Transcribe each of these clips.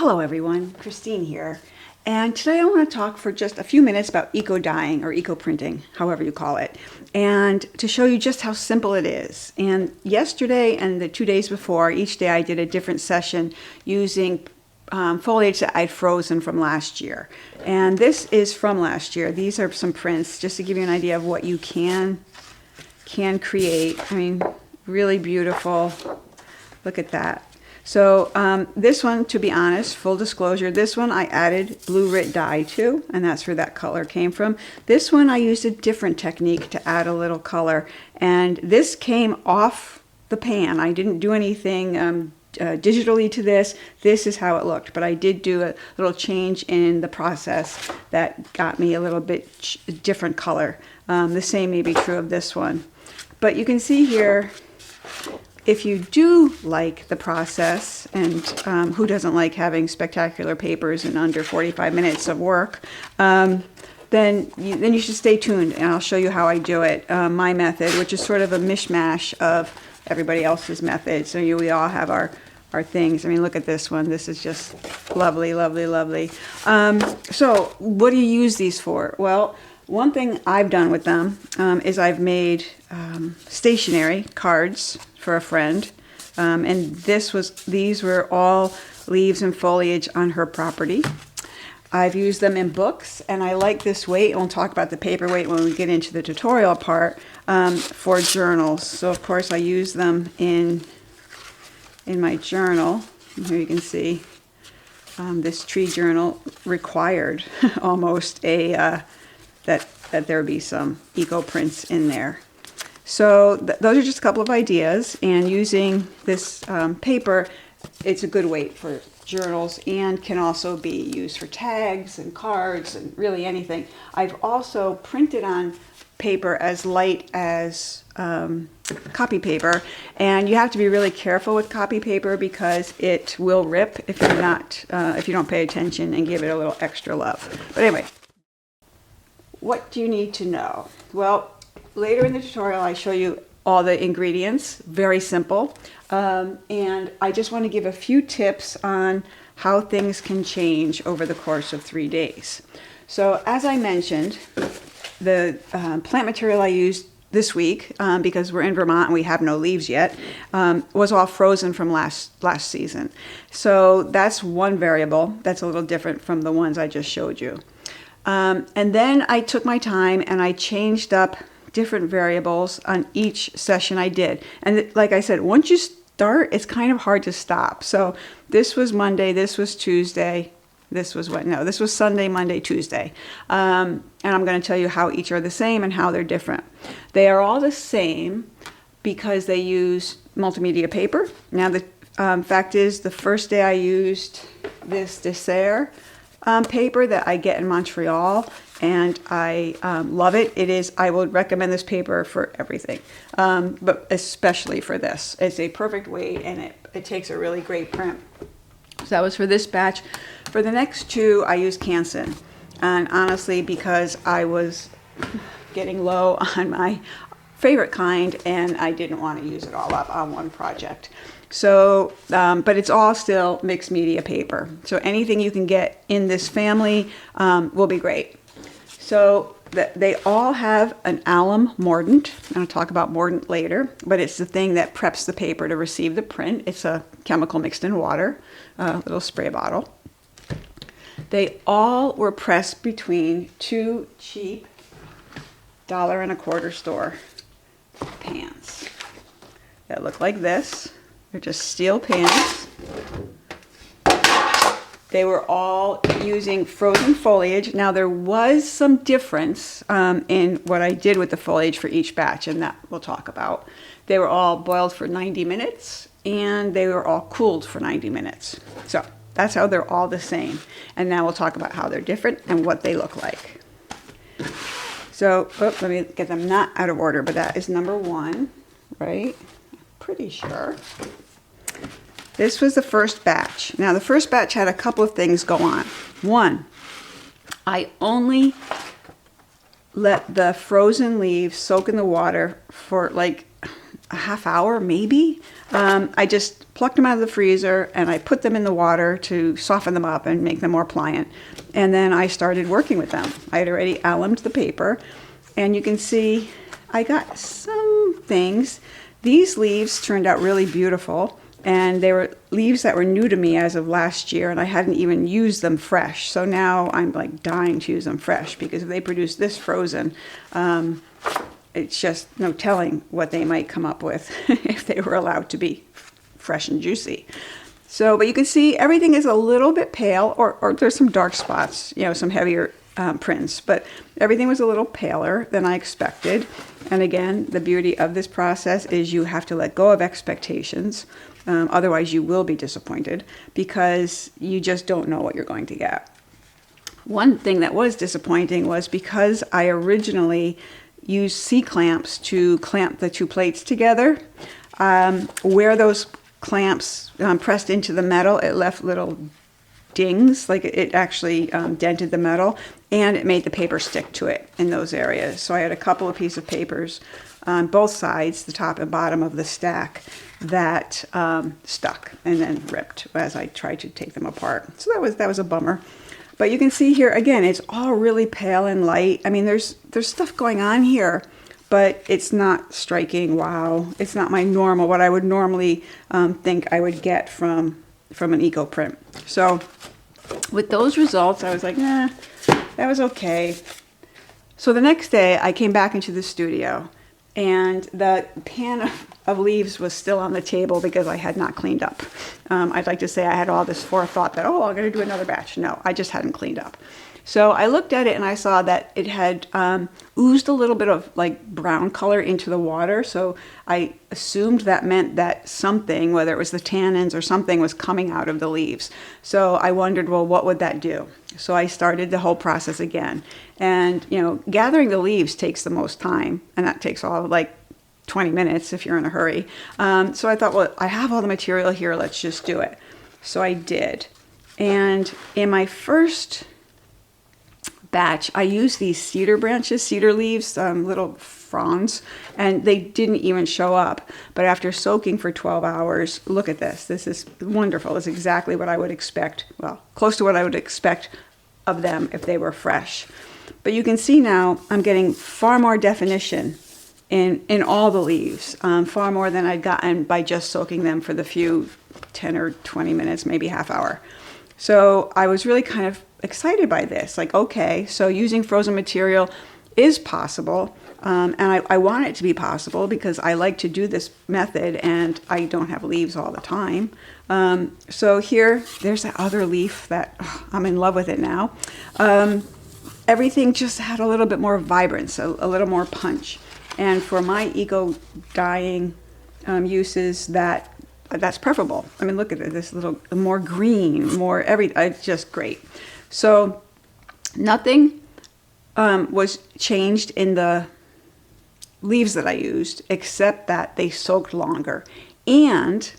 Hello everyone, Christine here, and today I want to talk for just a few minutes about eco-dyeing or eco-printing, however you call it, and to show you just how simple it is. And yesterday and the 2 days before, each day I did a different session using foliage that I'd frozen from last year. And this is from last year. These are some prints just to give you an idea of what you can create. I mean, really beautiful. Look at that. So this one, to be honest, full disclosure, this one I added blue Rit dye to, and that's where that color came from. This one I used a different technique to add a little color, and this came off the pan. I didn't do anything digitally to this. This is how it looked, but I did do a little change in the process that got me a little bit different color. The same may be true of this one. But you can see here, if you do like the process, and who doesn't like having spectacular papers in under 45 minutes of work, then you should stay tuned, and I'll show you how I do it, my method, which is sort of a mishmash of everybody else's method. So we all have our things. I mean, look at this one. This is just lovely, lovely, lovely. So what do you use these for? Well, one thing I've done with them is I've made stationery cards for a friend, and these were all leaves and foliage on her property. I've used them in books, and I like this weight, and we'll talk about the paper weight when we get into the tutorial part, for journals. So of course I use them in my journal. And here you can see this tree journal required almost that there be some eco prints in there. So those are just a couple of ideas, and using this paper, it's a good weight for journals and can also be used for tags and cards and really anything. I've also printed on paper as light as copy paper, and you have to be really careful with copy paper because it will rip if you don't pay attention and give it a little extra love. But anyway, what do you need to know? Well, later in the tutorial I show you all the ingredients, very simple, and I just want to give a few tips on how things can change over the course of 3 days. So as I mentioned, the plant material I used this week, because we're in Vermont and we have no leaves yet, was all frozen from last season. So that's one variable that's a little different from the ones I just showed you. And then I took my time and I changed up different variables on each session I did. And like I said, once you start, it's kind of hard to stop. So this was Monday, this was Tuesday, this was this was Sunday, Monday, Tuesday. And I'm going to tell you how each are the same and how they're different. They are all the same because they use multimedia paper. Now the fact is, the first day I used this Dessert paper that I get in Montreal, and I love it. I would recommend this paper for everything, but especially for this. It's a perfect weight, and it takes a really great print. So that was for this batch. For the next two, I used Canson, and honestly, because I was getting low on my favorite kind, and I didn't want to use it all up on one project. So, but it's all still mixed media paper. So anything you can get in this family will be great. So they all have an alum mordant. I'm going to talk about mordant later, but it's the thing that preps the paper to receive the print. It's a chemical mixed in water, a little spray bottle. They all were pressed between two cheap $1.25 store pans that look like this. They're just steel pans. They were all using frozen foliage. Now there was some difference in what I did with the foliage for each batch, and that we'll talk about. They were all boiled for 90 minutes, and they were all cooled for 90 minutes. So that's how they're all the same. And now we'll talk about how they're different and what they look like. So, let me get them not out of order, but that is number one, right? Pretty sure. This was the first batch. Now the first batch had a couple of things go on. One, I only let the frozen leaves soak in the water for like a half hour, maybe. I just plucked them out of the freezer and I put them in the water to soften them up and make them more pliant. And then I started working with them. I had already allumed the paper, and you can see I got some things. These leaves turned out really beautiful, and they were leaves that were new to me as of last year, and I hadn't even used them fresh. So now I'm like dying to use them fresh, because if they produce this frozen, it's just no telling what they might come up with if they were allowed to be fresh and juicy. So, but you can see everything is a little bit pale, or there's some dark spots, you know, some heavier prints, but everything was a little paler than I expected. And again, the beauty of this process is you have to let go of expectations. Otherwise you will be disappointed, because you just don't know what you're going to get. One thing that was disappointing was because I originally used C-clamps to clamp the two plates together, where those clamps pressed into the metal, it left little dings, like it actually dented the metal, and it made the paper stick to it in those areas. So I had a couple of pieces of papers on both sides, the top and bottom of the stack, that stuck and then ripped as I tried to take them apart. So that was a bummer. But you can see here again, it's all really pale and light. I mean, there's stuff going on here, but it's not striking. Wow, it's not my normal, what I would normally think I would get from an eco print. So with those results, I was like, nah, that was okay. So the next day I came back into the studio, and the pan of leaves was still on the table because I had not cleaned up. I'd like to say I had all this forethought that, oh, I'm going to do another batch. No, I just hadn't cleaned up. So I looked at it and I saw that it had oozed a little bit of like brown color into the water. So I assumed that meant that something, whether it was the tannins or something, was coming out of the leaves. So I wondered, well, what would that do? So I started the whole process again. And, you know, gathering the leaves takes the most time, and that takes all of like 20 minutes if you're in a hurry. So I thought, well, I have all the material here, let's just do it. So I did. And in my first batch, I used these cedar branches, cedar leaves, little fronds, and they didn't even show up. But after soaking for 12 hours, look at this. This is wonderful. It's exactly what I would expect. Well, close to what I would expect of them if they were fresh. But you can see now I'm getting far more definition in all the leaves, far more than I'd gotten by just soaking them for the few 10 or 20 minutes, maybe half hour. So I was really kind of excited by this. Like, okay, so using frozen material is possible. And I want it to be possible because I like to do this method and I don't have leaves all the time. So here, there's that other leaf that I'm in love with it now. Everything just had a little bit more vibrance, a little more punch. And for my eco dyeing uses, that's preferable. I mean, look at it, this little more green, more it's just great. So nothing was changed in the leaves that I used, except that they soaked longer. And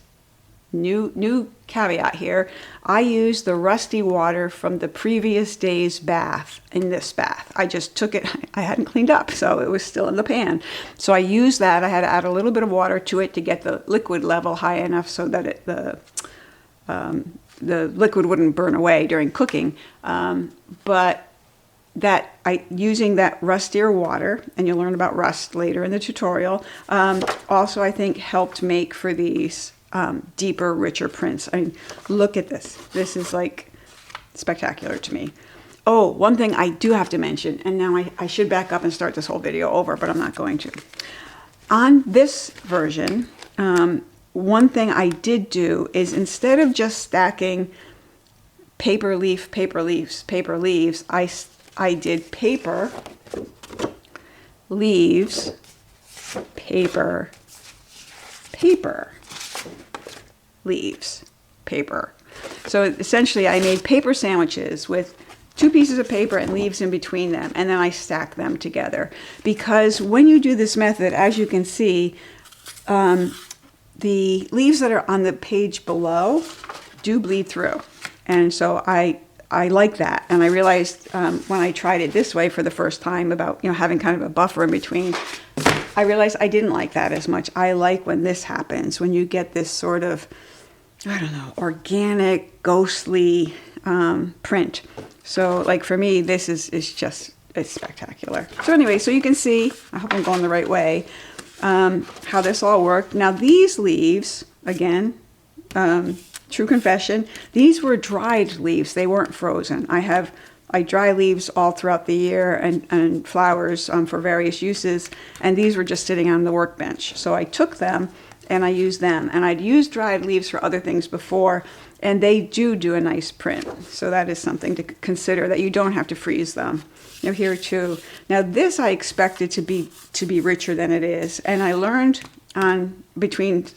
new caveat here, I used the rusty water from the previous day's bath in this bath. I just took it, I hadn't cleaned up, so it was still in the pan. So I used that. I had to add a little bit of water to it to get the liquid level high enough so that the liquid wouldn't burn away during cooking. But using that rustier water, and you'll learn about rust later in the tutorial, also I think helped make for these deeper, richer prints. I mean, look at this. This is like spectacular to me. Oh, one thing I do have to mention, and now I should back up and start this whole video over, but I'm not going to. On this version, one thing I did do is instead of just stacking paper leaf, paper leaves, paper leaves, I did paper, leaves, paper, paper, leaves, paper. So essentially I made paper sandwiches with 2 pieces of paper and leaves in between them, and then I stack them together. Because when you do this method, as you can see, the leaves that are on the page below do bleed through. And so I like that. And I realized when I tried it this way for the first time about, having kind of a buffer in between, I realized I didn't like that as much. I like when this happens, when you get this sort of, I don't know, organic, ghostly print. So like for me, this is just, it's spectacular. So anyway, so you can see, I hope I'm going the right way, how this all worked. Now these leaves, again, true confession, these were dried leaves. They weren't frozen. I dry leaves all throughout the year and flowers for various uses, and these were just sitting on the workbench. So I took them and I used them, and I'd used dried leaves for other things before, and they do a nice print. So that is something to consider, that you don't have to freeze them. Now here too. Now this I expected to be richer than it is, and I learned on between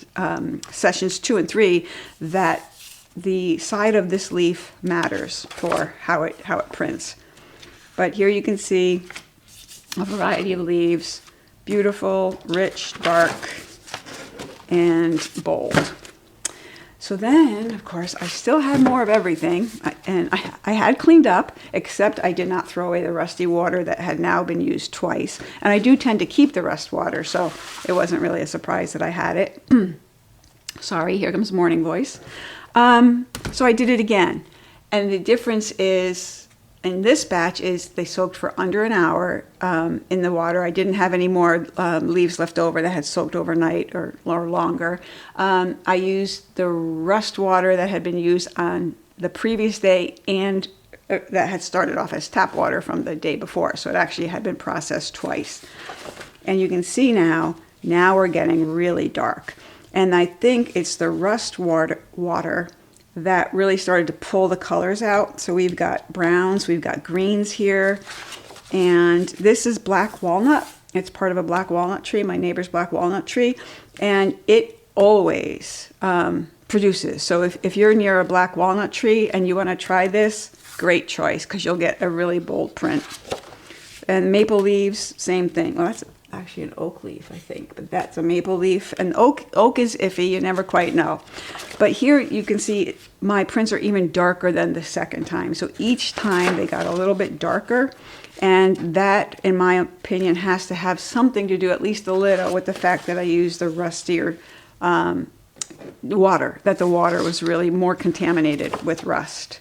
sessions 2 and 3 that the side of this leaf matters for how it prints. But here you can see a variety of leaves, beautiful, rich, dark, and bold. So then, of course, I still had more of everything, and I had cleaned up, except I did not throw away the rusty water that had now been used twice. And I do tend to keep the rust water, so it wasn't really a surprise that I had it. Sorry, here comes morning voice. So I did it again. And the difference is, in this batch, is they soaked for under an hour in the water. I didn't have any more leaves left over that had soaked overnight or longer. I used the rust water that had been used on the previous day and that had started off as tap water from the day before. So it actually had been processed twice. And you can see now we're getting really dark. And I think it's the rust water that really started to pull the colors out. So we've got browns, we've got greens here, and this is black walnut. It's part of a black walnut tree, my neighbor's black walnut tree, and it always produces. So if you're near a black walnut tree and you want to try this, great choice, because you'll get a really bold print. And maple leaves, same thing. Well, that's actually an oak leaf, I think, but that's a maple leaf. And oak is iffy, you never quite know. But here you can see my prints are even darker than the second time. So each time they got a little bit darker, and that, in my opinion, has to have something to do, at least a little, with the fact that I used the rustier water, that the water was really more contaminated with rust.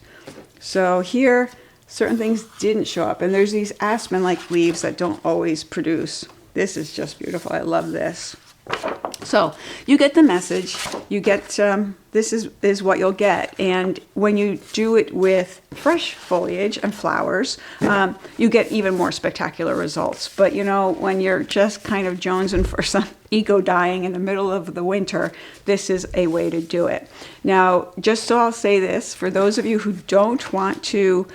So here, certain things didn't show up, and there's these aspen-like leaves that don't always produce. This is just beautiful. I love this. So you get the message. You get, this is what you'll get. And when you do it with fresh foliage and flowers, you get even more spectacular results. But you know, when you're just kind of jonesing for some eco dyeing in the middle of the winter, this is a way to do it. Now, just so I'll say this, for those of you who don't want to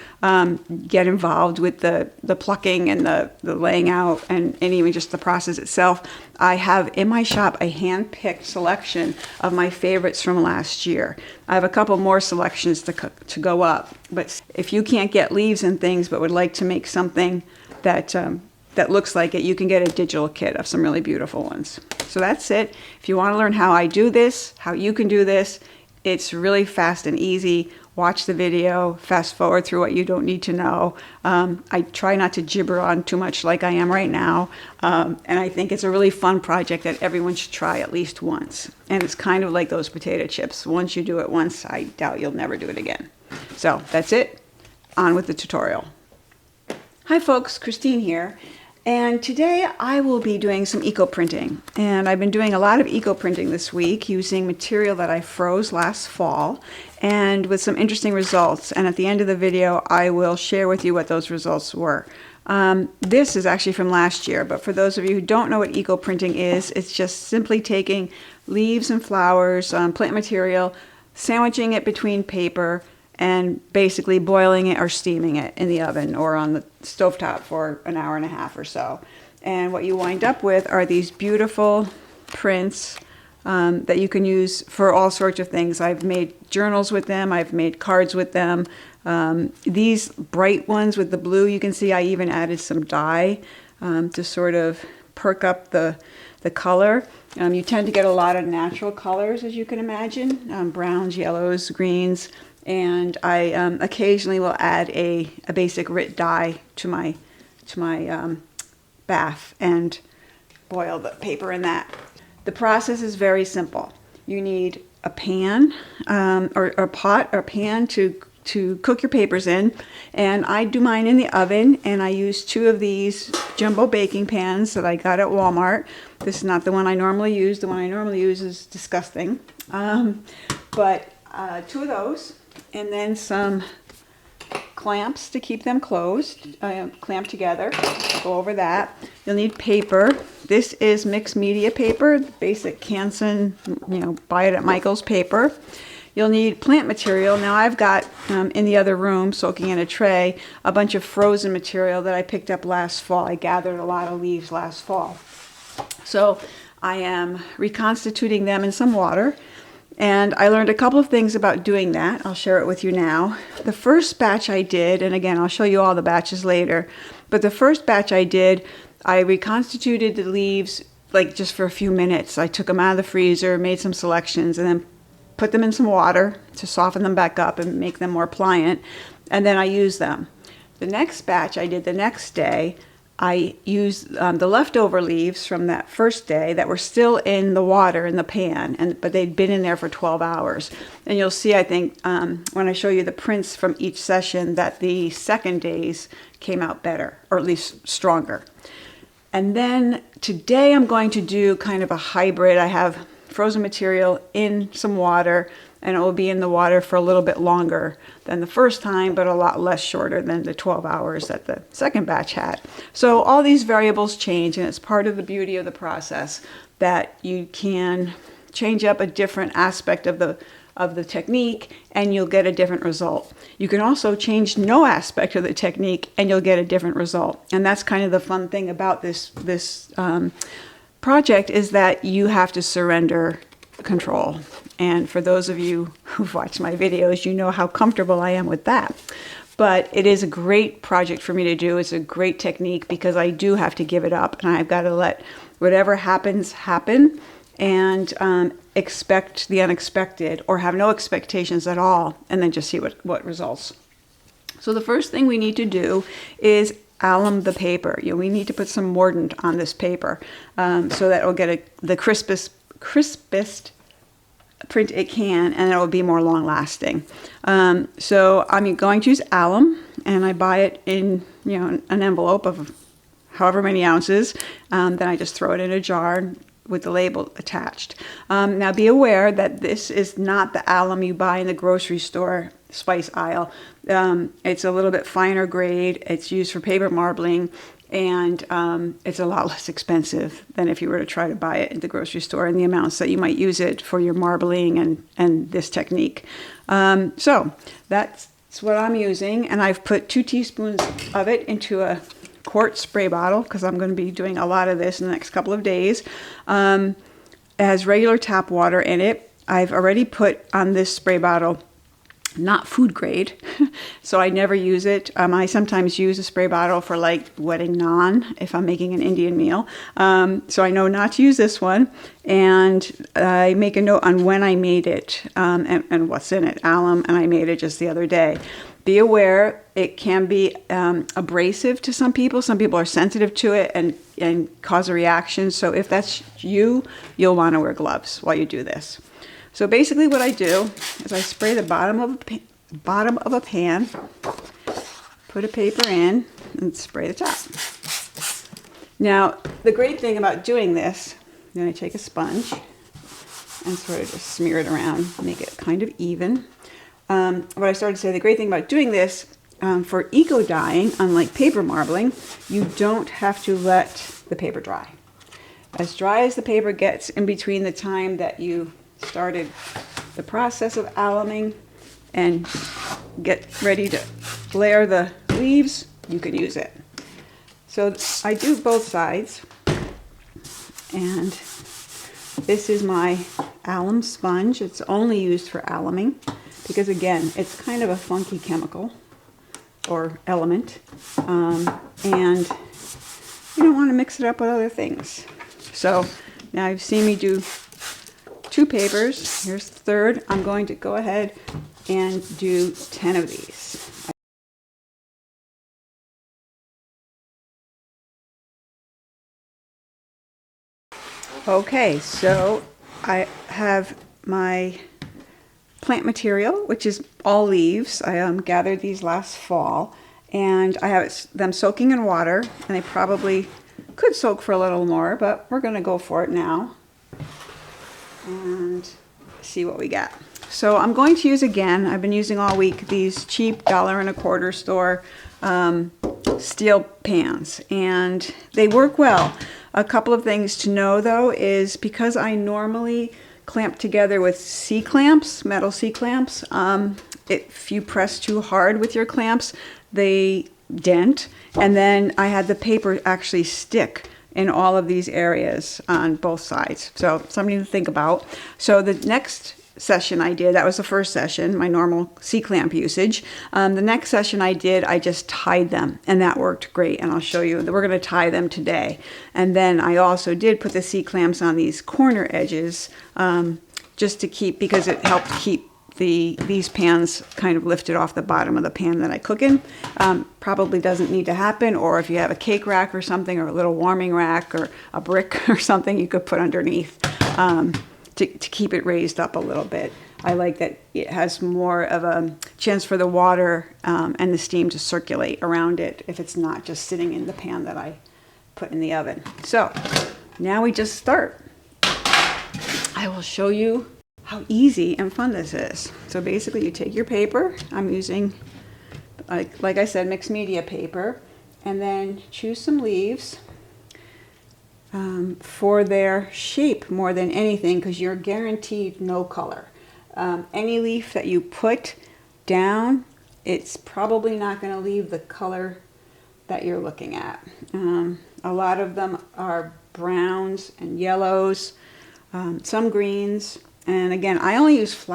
get involved with the plucking and the laying out and even just the process itself, I have in my shop a hand-picked selection of my favorites from last year. I have a couple more selections to go up, but if you can't get leaves and things but would like to make something that that looks like it, you can get a digital kit of some really beautiful ones. So that's it. If you want to learn how I do this, how you can do this, it's really fast and easy. Watch the video, fast forward through what you don't need to know. I try not to gibber on too much like I am right now. And I think it's a really fun project that everyone should try at least once. And it's kind of like those potato chips. Once you do it once, I doubt you'll never do it again. So that's it. On with the tutorial. Hi folks, Christine here. And today I will be doing some eco printing. And I've been doing a lot of eco printing this week using material that I froze last fall and with some interesting results. And at the end of the video, I will share with you what those results were. This is actually from last year, but for those of you who don't know what eco printing is, it's just simply taking leaves and flowers, plant material, sandwiching it between paper, and basically boiling it or steaming it in the oven or on the stovetop for an hour and a half or so. And what you wind up with are these beautiful prints that you can use for all sorts of things. I've made journals with them. I've made cards with them. These bright ones with the blue, you can see I even added some dye to sort of perk up the color. You tend to get a lot of natural colors, as you can imagine, browns, yellows, greens. And I occasionally will add a basic RIT dye to my bath. And boil the paper in that. The process is very simple. You need a pan or a pot or pan to cook your papers in, and I do mine in the oven, and I use 2 of these jumbo baking pans that I got at Walmart. This is not the one I normally use. The one I normally use is disgusting, but 2 of those, and then some clamps to keep them closed, clamped together. Go over that. You'll need paper. This is mixed media paper, basic Canson, buy it at Michael's paper. You'll need plant material. Now I've got in the other room, soaking in a tray, a bunch of frozen material that I picked up last fall. I gathered a lot of leaves last fall. So I am reconstituting them in some water. And I learned a couple of things about doing that. I'll share it with you now. The first batch I did, and again, I'll show you all the batches later, but the first batch I did, I reconstituted the leaves like just for a few minutes. I took them out of the freezer, made some selections, and then put them in some water to soften them back up and make them more pliant, and then I used them. The next batch I did the next day, I used the leftover leaves from that first day that were still in the water in the pan, but they'd been in there for 12 hours. And you'll see, I think, when I show you the prints from each session, that the second days came out better, or at least stronger. And then today I'm going to do kind of a hybrid. I have frozen material in some water, and it will be in the water for a little bit longer than the first time, but a lot less shorter than the 12 hours that the second batch had. So all these variables change, and it's part of the beauty of the process that you can change up a different aspect of the technique, and you'll get a different result. You can also change no aspect of the technique, and you'll get a different result. And that's kind of the fun thing about this project, is that you have to surrender control. And for those of you who've watched my videos, you know how comfortable I am with that. But it is a great project for me to do. It's a great technique because I do have to give it up, and I've got to let whatever happens happen, and expect the unexpected, or have no expectations at all, and then just see what results. So the first thing we need to do is alum the paper. We need to put some mordant on this paper so that it'll get the crispest print it can, and it will be more long lasting. So I'm going to use alum, and I buy it in an envelope of however many ounces. Then I just throw it in a jar with the label attached. Now be aware that this is not the alum you buy in the grocery store spice aisle. It's a little bit finer grade. It's used for paper marbling, and it's a lot less expensive than if you were to try to buy it at the grocery store in the amounts that you might use it for your marbling and this technique. So that's what I'm using, and I've put 2 teaspoons of it into a quart spray bottle because I'm going to be doing a lot of this in the next couple of days. It has regular tap water in it. I've already put on this spray bottle not food grade, so I never use it. I sometimes use a spray bottle for like wetting naan if I'm making an Indian meal. So I know not to use this one, and I make a note on when I made it and what's in it, alum, and I made it just the other day. Be aware, it can be abrasive to some people. Some people are sensitive to it and cause a reaction. So if that's you, you'll want to wear gloves while you do this. So basically what I do is I spray the bottom of a pan, put a paper in, and spray the top. Now, the great thing about doing this, then I take a sponge and sort of just smear it around, make it kind of even. What I started to say, the great thing about doing this, for eco dyeing, unlike paper marbling, you don't have to let the paper dry. As dry as the paper gets in between the time that you started the process of aluming and get ready to layer the leaves, you can use it. So I do both sides, and this is my alum sponge. It's only used for aluming because, again, it's kind of a funky chemical or element, and you don't want to mix it up with other things. So now you've seen me do 2 papers. Here's the third. I'm going to go ahead and do 10 of these. Okay, so I have my plant material, which is all leaves. I gathered these last fall, and I have them soaking in water, and they probably could soak for a little more, but we're going to go for it now and see what we got. So I'm going to use again, I've been using all week, these cheap $1.25 store steel pans, and they work well. A couple of things to know though is because I normally clamp together with C-clamps, metal C-clamps, if you press too hard with your clamps, they dent, and then I had the paper actually stick in all of these areas on both sides. So something to think about. So the next session I did, that was the first session, my normal C-clamp usage. The next session I did, I just tied them, and that worked great, and I'll show you. We're going to tie them today. And then I also did put the C-clamps on these corner edges just to keep, because it helped keep these pans kind of lifted off the bottom of the pan that I cook in. Probably doesn't need to happen, or if you have a cake rack or something, or a little warming rack or a brick or something, you could put underneath to keep it raised up a little bit. I like that it has more of a chance for the water and the steam to circulate around it if it's not just sitting in the pan that I put in the oven. So now we just start. I will show you how easy and fun this is. So basically you take your paper, I'm using, like I said, mixed media paper, and then choose some leaves for their shape more than anything, because you're guaranteed no color. Any leaf that you put down, it's probably not going to leave the color that you're looking at. A lot of them are browns and yellows, some greens. And again, I only use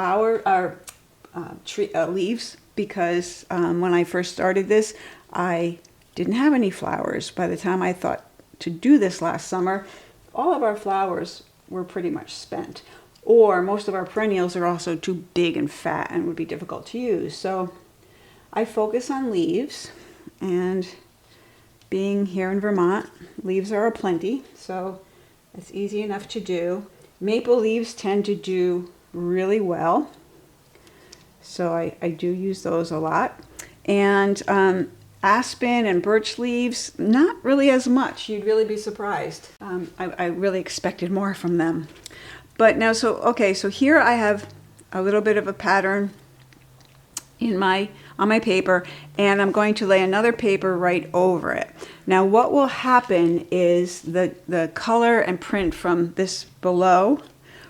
leaves because when I first started this, I didn't have any flowers. By the time I thought to do this last summer, all of our flowers were pretty much spent. Or most of our perennials are also too big and fat and would be difficult to use. So I focus on leaves, and being here in Vermont, leaves are aplenty, so it's easy enough to do. Maple leaves tend to do really well, so I do use those a lot. And aspen and birch leaves, not really as much. You'd really be surprised. I really expected more from them. But now, so here I have a little bit of a pattern on my paper, and I'm going to lay another paper right over it. Now what will happen is the color and print from this below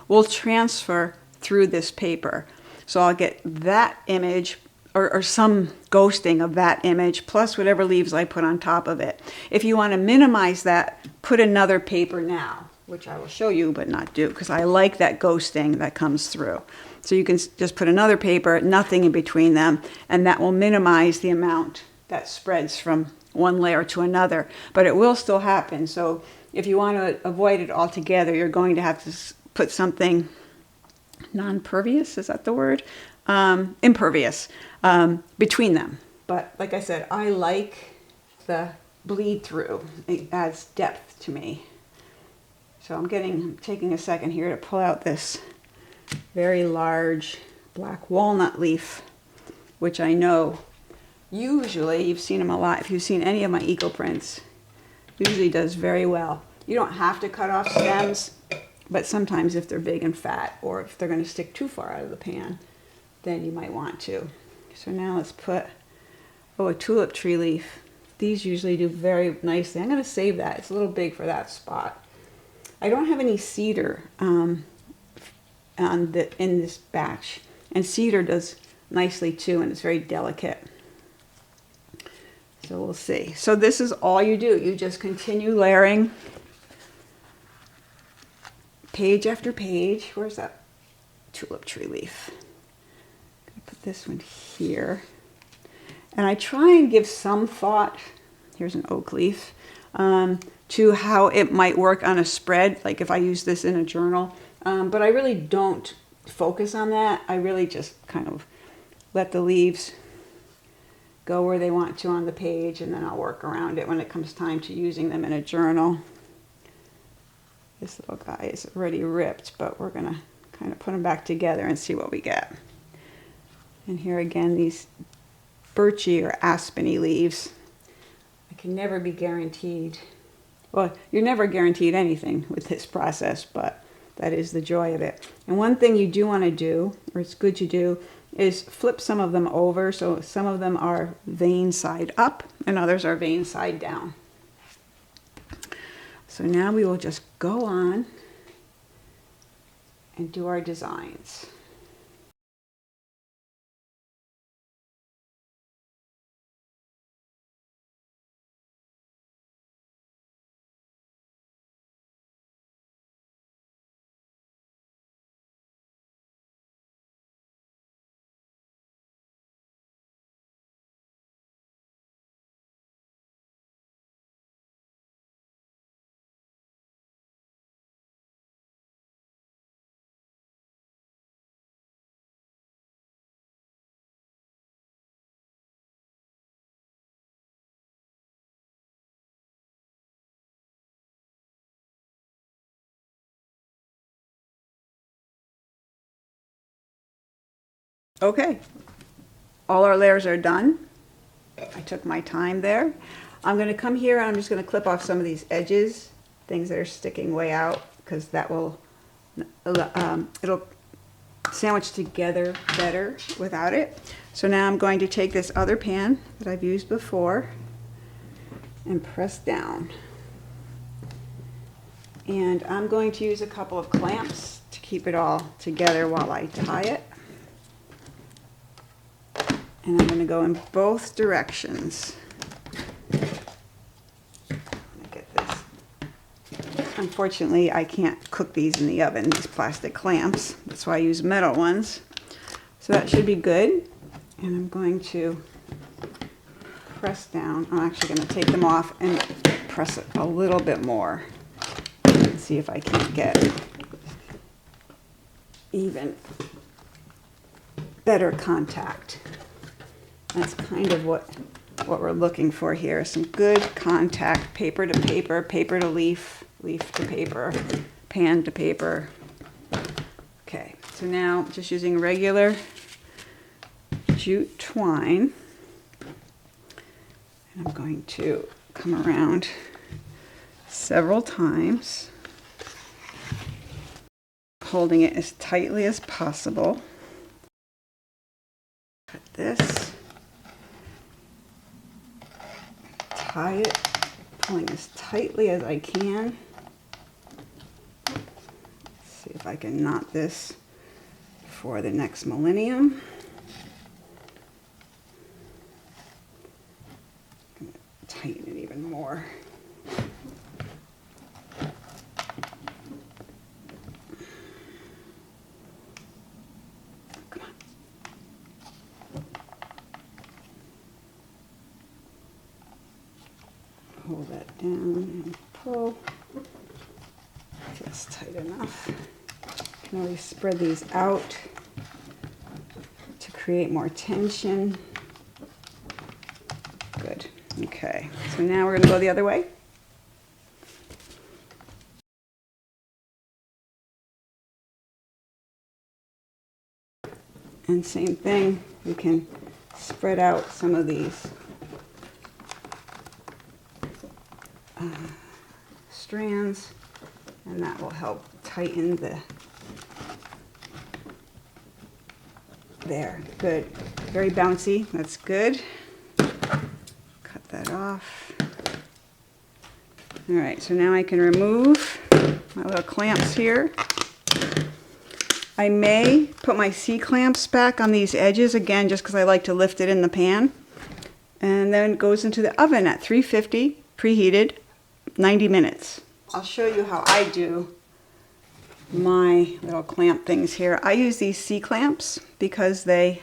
will transfer through this paper. So I'll get that image or some ghosting of that image plus whatever leaves I put on top of it. If you want to minimize that, put another paper now, which I will show you but not do, because I like that ghosting that comes through. So you can just put another paper, nothing in between them, and that will minimize the amount that spreads from one layer to another, but it will still happen. So if you want to avoid it altogether, you're going to have to put something non-pervious, is that the word? Impervious between them. But like I said, I like the bleed through. It adds depth to me. So I'm taking a second here to pull out this very large black walnut leaf, which I know usually, you've seen them a lot, if you've seen any of my eco prints, usually does very well. You don't have to cut off stems, but sometimes if they're big and fat, or if they're going to stick too far out of the pan, then you might want to. So now let's put, a tulip tree leaf. These usually do very nicely. I'm going to save that. It's a little big for that spot. I don't have any cedar in this batch, and cedar does nicely too, and it's very delicate. So we'll see. So this is all you do. You just continue layering page after page. Where's that tulip tree leaf? I'm gonna put this one here. And I try and give some thought, here's an oak leaf, to how it might work on a spread, like if I use this in a journal. But I really don't focus on that. I really just kind of let the leaves go where they want to on the page, and then I'll work around it when it comes time to using them in a journal. This little guy is already ripped, but we're gonna kind of put them back together and see what we get. And here again, these birchy or aspeny leaves. I can never be guaranteed. Well, you're never guaranteed anything with this process, but that is the joy of it. And one thing you do want to do, or it's good to do, is flip some of them over. So some of them are vein side up and others are vein side down. So now we will just go on and do our designs. Okay, all our layers are done. I took my time there. I'm going to come here and I'm just going to clip off some of these edges, things that are sticking way out, because that will, it'll sandwich together better without it. So now I'm going to take this other pan that I've used before and press down. And I'm going to use a couple of clamps to keep it all together while I tie it. And I'm going to go in both directions. Get this. Unfortunately, I can't cook these in the oven, these plastic clamps. That's why I use metal ones. So that should be good. And I'm going to press down. I'm actually going to take them off and press it a little bit more. And see if I can't get even better contact. That's kind of what we're looking for here. Some good contact, paper to paper, paper to leaf, leaf to paper, pan to paper. Okay, so now just using regular jute twine. And I'm going to come around several times, holding it as tightly as possible. Cut this. Tie it, pulling as tightly as I can. Let's see if I can knot this for the next millennium. I'm going to tighten it even more. Hold that down and pull just tight enough. You can always spread these out to create more tension. Good. Okay, so now we're going to go the other way. And same thing, we can spread out some of these strands, and that will help tighten the, there, good, very bouncy, that's good. Cut that off. All right, so now I can remove my little clamps here. I may put my C-clamps back on these edges again, just because I like to lift it in the pan, and then it goes into the oven at 350 preheated 90 minutes. I'll show you how I do my little clamp things here. I use these C-clamps because they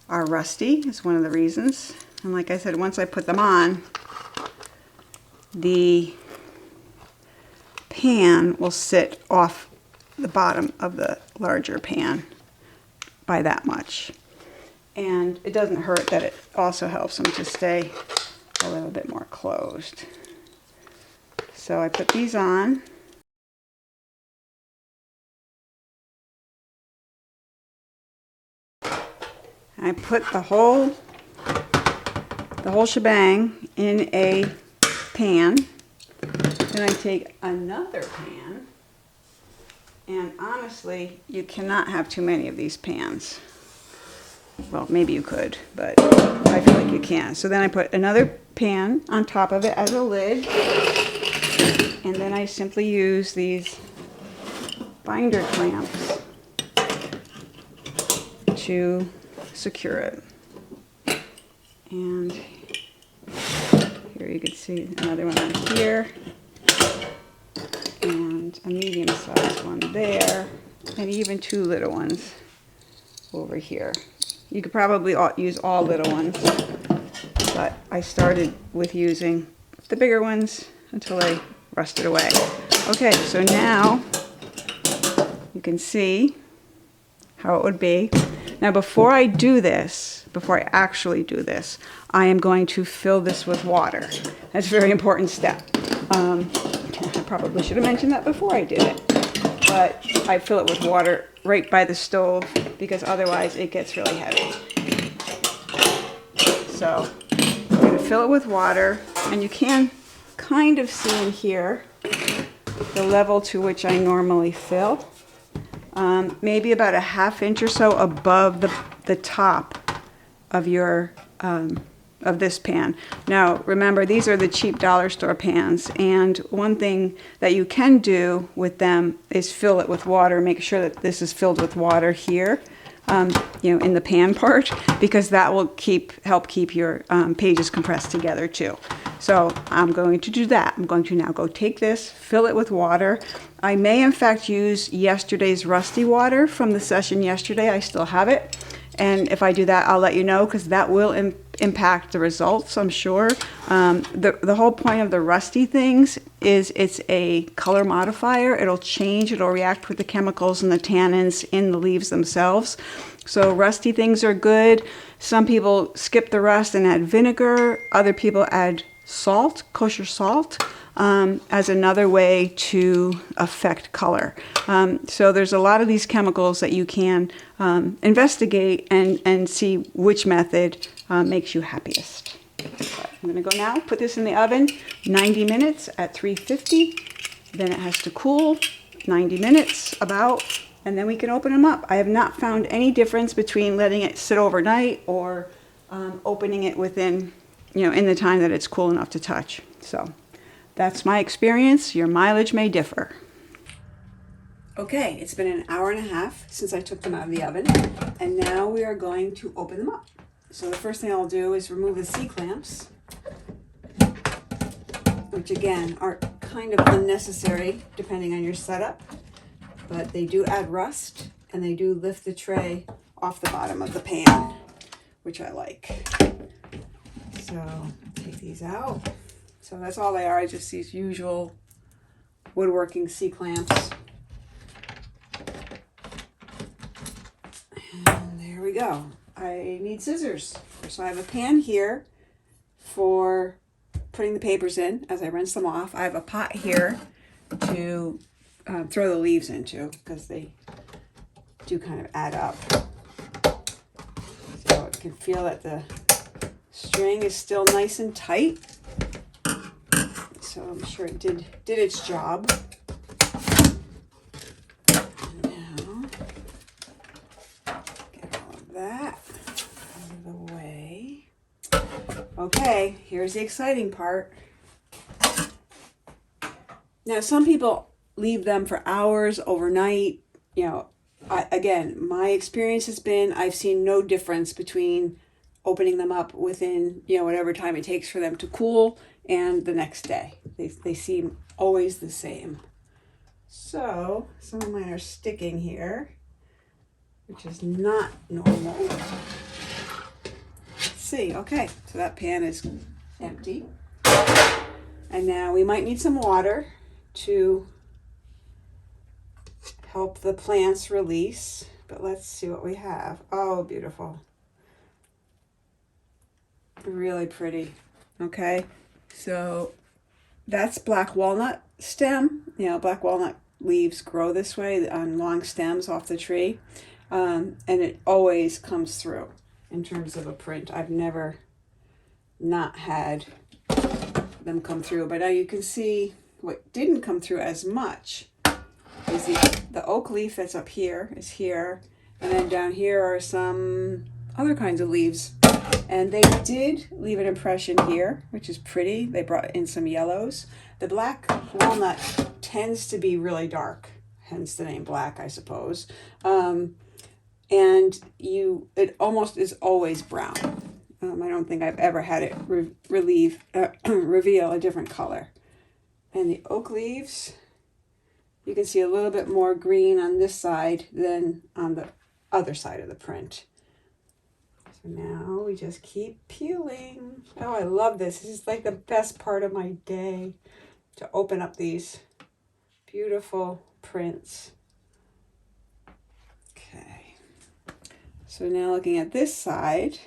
are rusty, is one of the reasons. And like I said, once I put them on, the pan will sit off the bottom of the larger pan by that much. And it doesn't hurt that it also helps them to stay a little bit more closed. So I put these on. I put the whole shebang in a pan. Then I take another pan, and honestly, you cannot have too many of these pans. Well, maybe you could, but I feel like you can. So then I put another pan on top of it as a lid, and then I simply use these binder clamps to secure it. And here you can see another one on here, and a medium-sized one there, and even two little ones over here. You could probably use all little ones, but I started with using the bigger ones until they rusted away. Okay, so now you can see how it would be. Now before I do this, before I actually do this, I am going to fill this with water. That's a very important step. I probably should have mentioned that before I did it, but I fill it with water right by the stove because otherwise it gets really heavy. So I'm going to fill it with water, and you can kind of see in here the level to which I normally fill. Maybe about a ½ inch or so above the top of your of this pan. Now remember, these are the cheap dollar store pans, and one thing that you can do with them is fill it with water. Make sure that this is filled with water here, you know, in the pan part, because that will help keep your pages compressed together too. So I'm going to do that. I'm going to now go take this, fill it with water. I may in fact use yesterday's rusty water from the session yesterday. I still have it. And if I do that, I'll let you know, because that will impact the results, I'm sure. The whole point of the rusty things is it's a color modifier. It'll change, it'll react with the chemicals and the tannins in the leaves themselves. So rusty things are good. Some people skip the rust and add vinegar. Other people add salt, kosher salt, as another way to affect color. So there's a lot of these chemicals that you can investigate and see which method makes you happiest. But I'm going to go now, put this in the oven, 90 minutes at 350. Then it has to cool, 90 minutes about, and then we can open them up. I have not found any difference between letting it sit overnight or opening it within, you know, in the time that it's cool enough to touch. So that's my experience. Your mileage may differ. Okay, it's been an hour and a half since I took them out of the oven, and now we are going to open them up. So the first thing I'll do is remove the C-clamps, which again are kind of unnecessary depending on your setup, but they do add rust and they do lift the tray off the bottom of the pan, which I like. So take these out. So that's all they are, just these usual woodworking C-clamps. And there we go. I need scissors. So I have a pan here for putting the papers in as I rinse them off. I have a pot here to throw the leaves into, because they do kind of add up. So you can feel that the string is still nice and tight. So I'm sure it did its job. Now, get all of that out of the way. Okay, here's the exciting part. Now, some people leave them for hours, overnight. You know, again, my experience has been I've seen no difference between opening them up within, you know, whatever time it takes for them to cool and the next day. They seem always the same. So some of mine are sticking here, which is not normal. Let's see. Okay, so that pan is empty. And now we might need some water to help the plants release, but let's see what we have. Oh, beautiful. Really pretty. Okay, so that's black walnut stem. You know, black walnut leaves grow this way on long stems off the tree, and it always comes through. in terms of a print. I've never not had them come through, but now you can see what didn't come through as much is the oak leaf that's up here is here, and then down here are some other kinds of leaves, and they did leave an impression here, which is pretty. They brought in some yellows. The black walnut tends to be really dark, hence the name black, I suppose. And it almost is always brown. I don't think I've ever had it reveal a different color. And the oak leaves, you can see a little bit more green on this side than on the other side of the print. So now we just keep peeling. Oh, I love this. This is like the best part of my day, to open up these beautiful prints. Okay. So now looking at this side,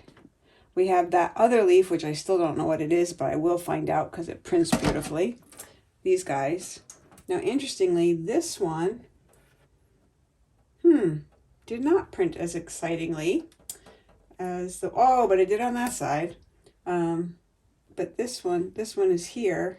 we have that other leaf, which I still don't know what it is, but I will find out because it prints beautifully. These guys. Now, interestingly, this one, did not print as excitingly as but it did on that side. But this one is here,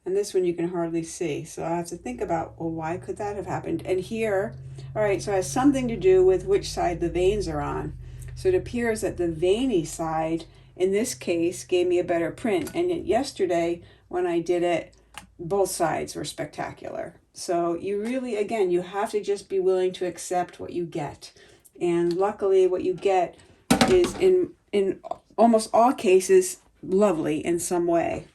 and this one you can hardly see. So I have to think about, well, why could that have happened? And here, all right, so it has something to do with which side the veins are on. So it appears that the veiny side, in this case, gave me a better print. And yet yesterday, when I did it, both sides were spectacular. So you really, again, you have to just be willing to accept what you get. And luckily, what you get is, in almost all cases, lovely in some way.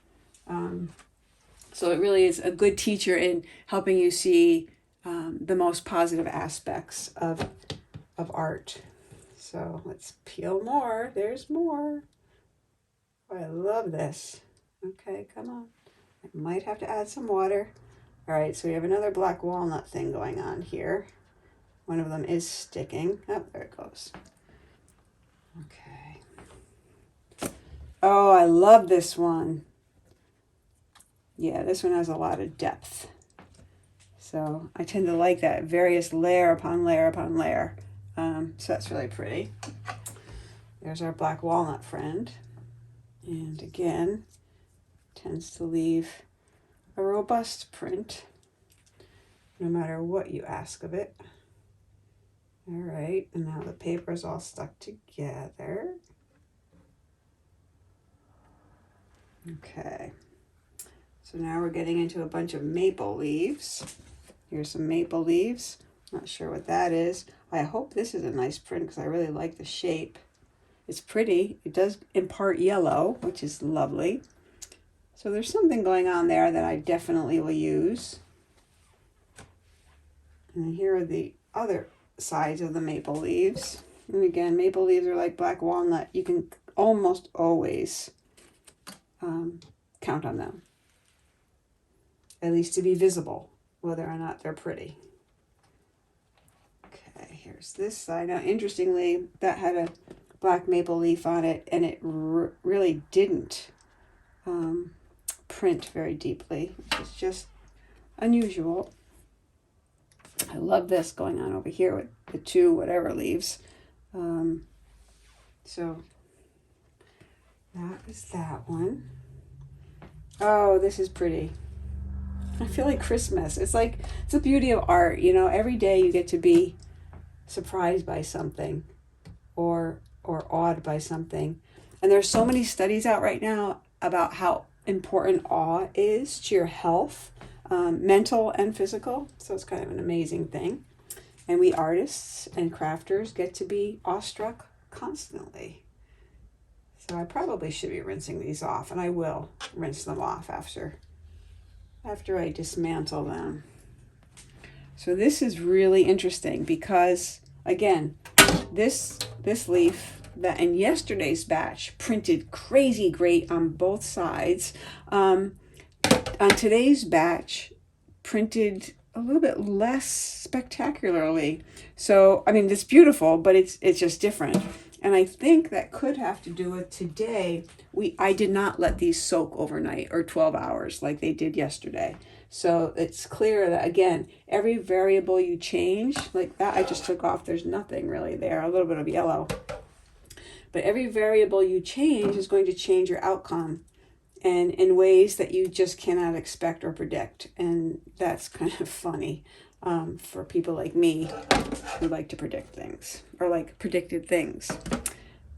So it really is a good teacher in helping you see the most positive aspects of art. So let's peel more. There's more. Oh, I love this. Okay, come on. I might have to add some water. All right, so we have another black walnut thing going on here. One of them is sticking. Oh, there it goes. Okay. Oh, I love this one. Yeah, this one has a lot of depth. So I tend to like that, various layer upon layer upon layer. So that's really pretty. There's our black walnut friend. And again, tends to leave a robust print, no matter what you ask of it. All right, and now the paper's all stuck together. Okay, so now we're getting into a bunch of maple leaves. Here's some maple leaves. Not sure what that is. I hope this is a nice print because I really like the shape. It's pretty. It does impart yellow, which is lovely. So there's something going on there that I definitely will use. And here are the other sides of the maple leaves. And again, maple leaves are like black walnut. You can almost always count on them, at least to be visible, whether or not they're pretty. Okay, here's this side. Now, interestingly, that had a black maple leaf on it, and it really didn't print very deeply, which is just unusual. I love this going on over here with the two whatever leaves. So that is that one. Oh, this is pretty. I feel like Christmas. It's the beauty of art. You know, every day you get to be surprised by something or awed by something. And there's so many studies out right now about how important awe is to your health, mental and physical. So it's kind of an amazing thing. And we artists and crafters get to be awestruck constantly. So I probably should be rinsing these off, and I will rinse them off after I dismantle them. So this is really interesting because, again, this leaf that in yesterday's batch printed crazy great on both sides. On today's batch, printed a little bit less spectacularly. So, I mean, it's beautiful, but it's just different. And I think that could have to do with today. I did not let these soak overnight or 12 hours like they did yesterday. So it's clear that, again, every variable you change, like that I just took off, there's nothing really there, a little bit of yellow. but every variable you change is going to change your outcome, and in ways that you just cannot expect or predict. And that's kind of funny for people like me who like to predict things, or like predicted things.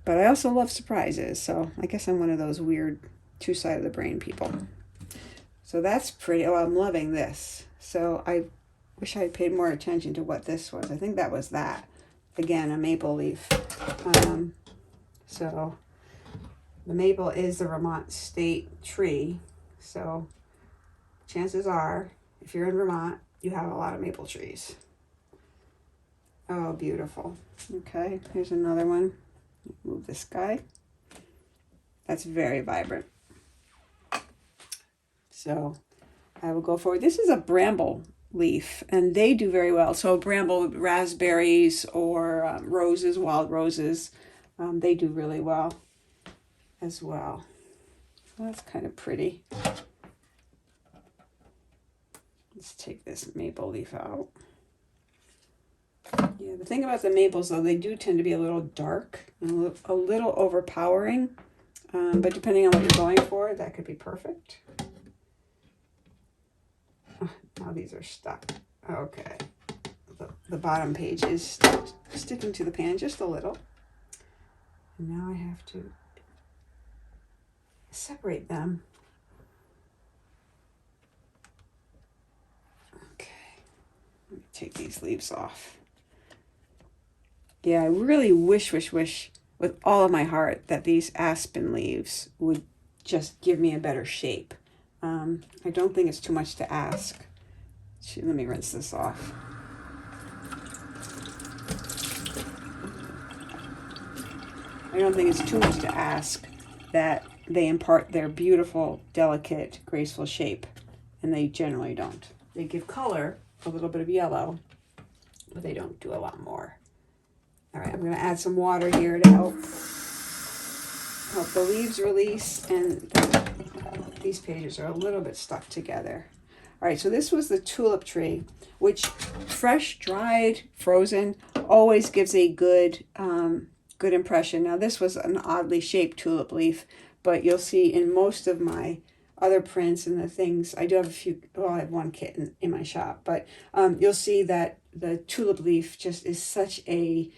But I also love surprises, so I guess I'm one of those weird two-sided of the brain people. So that's pretty. Oh, I'm loving this. So I wish I had paid more attention to what this was. I think that was that. Again, a maple leaf. So the maple is the Vermont state tree. So chances are, if you're in Vermont, you have a lot of maple trees. Oh, beautiful. Okay, here's another one. Move this guy. That's very vibrant. So I will go forward. This is a bramble leaf, and they do very well. So bramble raspberries or roses, wild roses, they do really well as well. That's kind of pretty. Let's take this maple leaf out. Yeah, the thing about the maples, though, they do tend to be a little dark and a little overpowering. But depending on what you're going for, that could be perfect. Now these are stuck. Okay. The bottom page is sticking to the pan just a little. And now I have to separate them. Okay. Let me take these leaves off. Yeah, I really wish with all of my heart that these aspen leaves would just give me a better shape. I don't think it's too much to ask. Let me rinse this off. I don't think it's too much to ask that they impart their beautiful, delicate, graceful shape, and they generally don't. They give color, a little bit of yellow, but they don't do a lot more. All right, I'm going to add some water here to help the leaves release, and these pages are a little bit stuck together. All right, so this was the tulip tree, which fresh, dried, frozen, always gives a good impression. Now this was an oddly shaped tulip leaf, but you'll see in most of my other prints and the things, I do have a few, well, I have one kit in my shop, but you'll see that the tulip leaf just is such a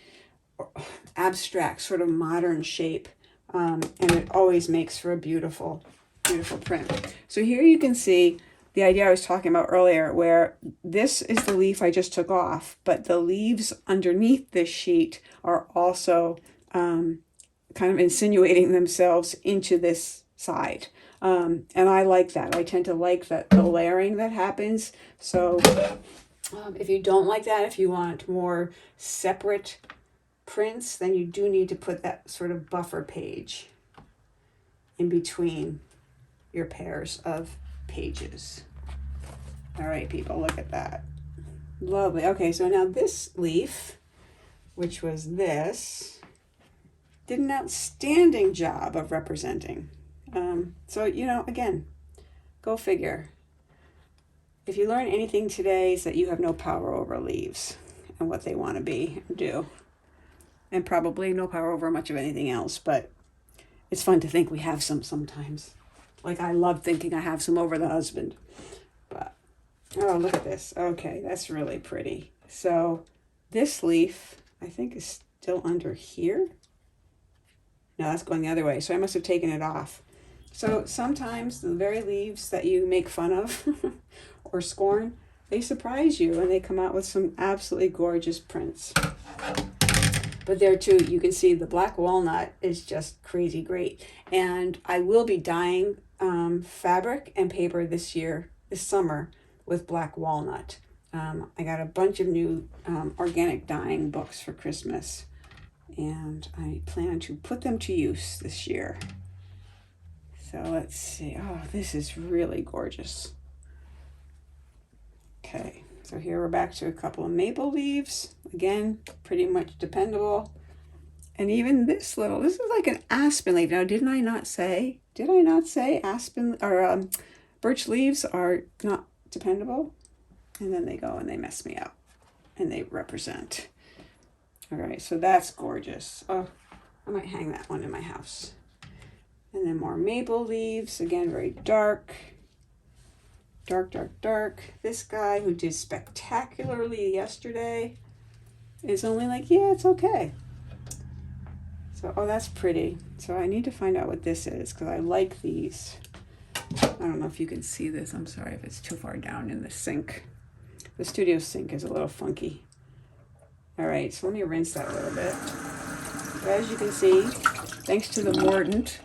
abstract, sort of modern shape, and it always makes for a beautiful, beautiful print. So here you can see the idea I was talking about earlier, where this is the leaf I just took off, but the leaves underneath this sheet are also kind of insinuating themselves into this side. And I like that. I tend to like that, the layering that happens. So if you don't like that, if you want more separate prints, then you do need to put that sort of buffer page in between your pairs of pages. All right, people, look at that. Lovely. Okay, so now this leaf, which was this, did an outstanding job of representing. So, again, go figure. If you learn anything today, it's that you have no power over leaves and what they want to be and do. And probably no power over much of anything else, but it's fun to think we have some sometimes. Like I love thinking I have some over the husband. But, oh, look at this. Okay, that's really pretty. So this leaf, I think, is still under here. No, that's going the other way. So I must have taken it off. So sometimes the very leaves that you make fun of or scorn, they surprise you and they come out with some absolutely gorgeous prints. But there too, you can see the black walnut is just crazy great. And I will be dyeing fabric and paper this summer with black walnut. I got a bunch of new organic dyeing books for Christmas, and I plan to put them to use this year. So let's see. Oh, this is really gorgeous. Okay, so here we're back to a couple of maple leaves. Again, pretty much dependable. And even this is like an aspen leaf. Now, did I not say aspen or birch leaves are not dependable? And then they go and they mess me up and they represent. All right, so that's gorgeous. Oh, I might hang that one in my house. And then more maple leaves, again, very dark. Dark, dark, dark. This guy who did spectacularly yesterday is only like, yeah, it's okay. So, oh, that's pretty. So I need to find out what this is because I like these. I don't know if you can see this. I'm sorry if it's too far down in the sink. The studio sink is a little funky. All right, so let me rinse that a little bit. But as you can see, thanks to the mordant,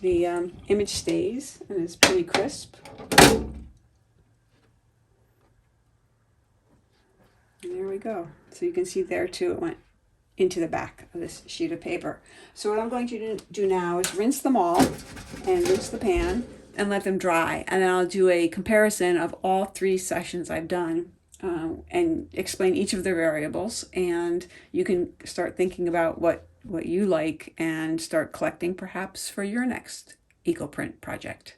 the image stays and is pretty crisp. And there we go. So you can see there too, it went into the back of this sheet of paper. So what I'm going to do now is rinse them all and rinse the pan and let them dry. And then I'll do a comparison of all 3 sessions I've done and explain each of their variables. And you can start thinking about what you like and start collecting perhaps for your next eco print project.